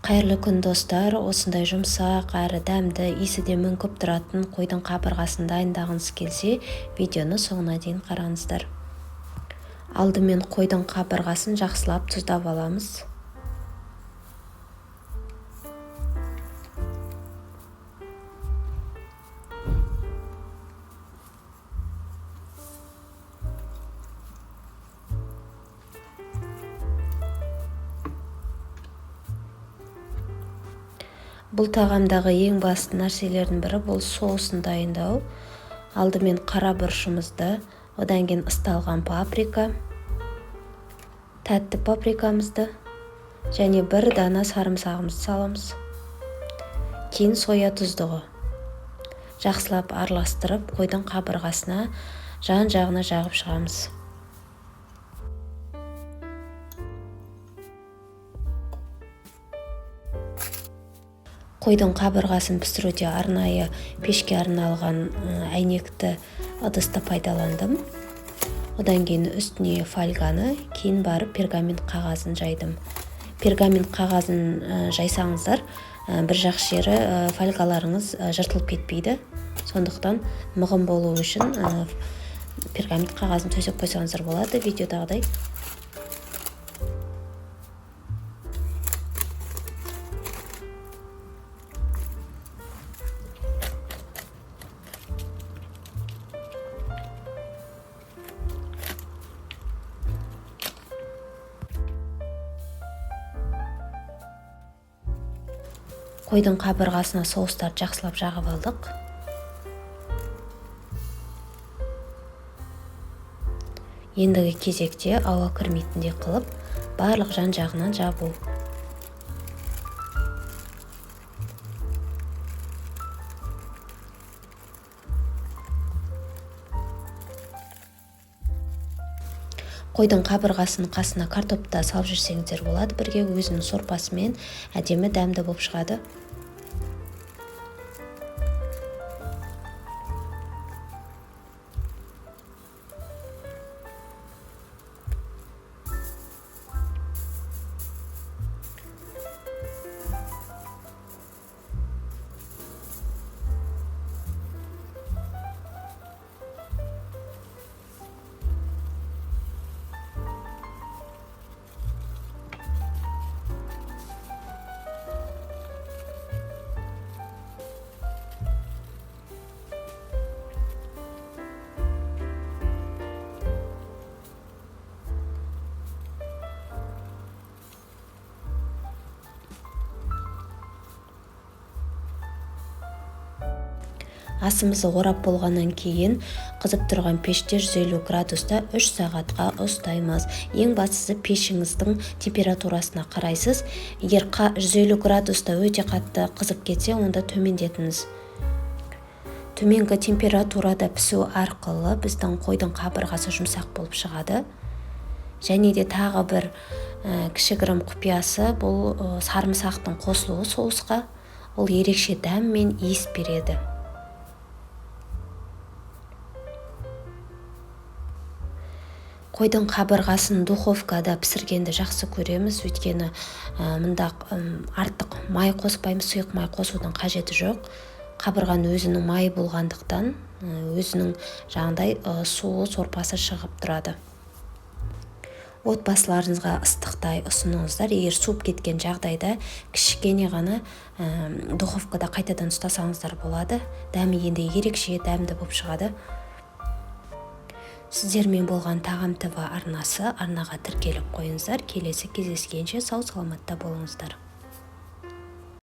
Қайырлы күн достар, осындай жұмсақ әрі дәмді, иісі де мүңкіп тұратын қойдың қабырғасын дайындағыңыз келсе, видеоны соңына дейін қараңыздар. Алдымен қойдың қабырғасын жақсылап тұздап аламыз. Бұл тағамдағы ең басты нәрселердің бірі бұл соусын дайындау. Алдымен қара бұрышымызды, одан кейін ысталған паприка, тәтті паприкамызды және бір дана сарымсағымызды саламыз. Кейін соя тұздығы. Жақсылап араластырып, қойдың қабырғасына жан-жағына жағып шығамыз. Қойдың қабырғасын пісіруде арнайы пешке арналған әйнекті ыдысты пайдаландым. Одан кейін үстіне фольганы, кейін барып пергамент қағазын жайдым. Пергамент қағазын жайсаңыздар, бір жақ жері фольгаларыңыз жыртылып кетпейді. Сондықтан мығым болу үшін пергамент қағазын төсеп қойсаңыздар болады, видеодағыдай. Қойдың қабырғасына соустарды жақсылап жағып алдық. Ендігі кезекте ауа кірмейтіндей қылып, барлық жан-жағынан жабу. Қойдың қабырғасының қасына картоп та салып жүрсеңіздер болады, бірге өзінің сорпасымен әдемі дәмді болып шығады. Асымызды орап болғаннан кейін қызып тұрған пеште 150 градуста 3 сағатқа ұстаймыз. Ең бастысы пешіңіздің температурасына қарайсыз. Егер 150 градуста өте қатты қызып кетсе, онда төмендетіңіз. Төменгі температурада пісу арқылы біздің қойдың қабырғасы жұмсақ болып шығады. Және де тағы бір кішігірім құпиясы, бұл сарымсақтың қосылуы соусқа. Ол ерекше дәм мен иіс береді. Қойдың қабырғасын духовкада пісіргенді жақсы көреміз, өйткені мұнда артық май қоспаймыз, сұйық май қосудың қажеті жоқ. Қабырғаның өзінің майы болғандықтан өзінің жаңағыдай суы, сорпасы шығып тұрады. Отбасыларыңызға ыстықтай ұсыныңыздар. Егер суып кеткен жағдайда кішкене ғана духовкада қайтадан ұстасаңыздар болады. Дәмі енді ерекше дәмді болып шығады. Сіздермен болған Тағам ТВ арнасы, арнаға тіркеліп қойыңыздар. Келесі кездескенше сау саламатта болыңыздар.